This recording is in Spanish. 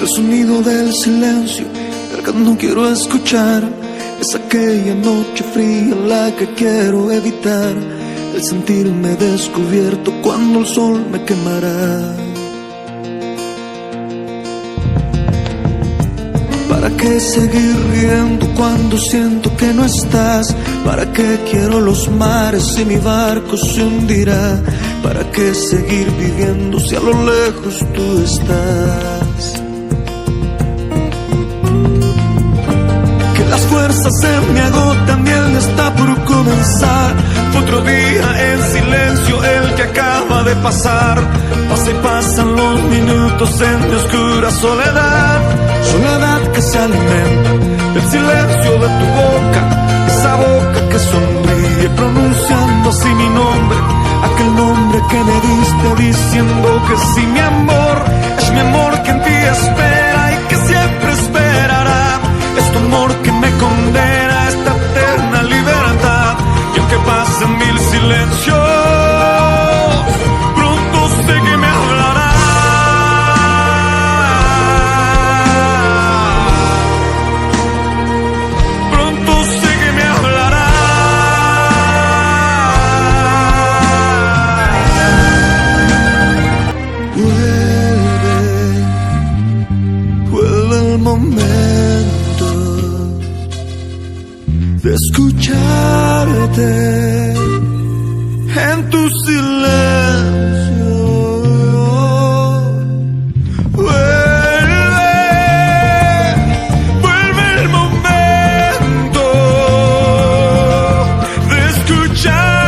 el sonido del silencio, el que no quiero escuchar. Es aquella noche fría la que quiero evitar, el sentirme descubierto cuando el sol me quemará. ¿Para qué seguir riendo cuando siento que no estás? ¿Para qué quiero los mares si mi barco se hundirá? ¿Para qué seguir viviendo si a lo lejos tú estás? Que las fuerzas se me agotan y el está por comenzar. Fue otro día en silencio el que acaba de pasar. Pasa y pasan los minutos en mi oscura soledad. Soledad que se alimenta del silencio de tu boca, esa boca que sonríe pronunciando así mi nombre, aquel nombre que me diste diciendo que sí, mi amor, es mi amor que en ti espera y que siempre esperará. Es tu amor que me condena a esta eterna libertad. Y aunque pasen mil silencios, pronto sé que me hablará. De escucharte en tu silencio. Vuelve el momento de escuchar.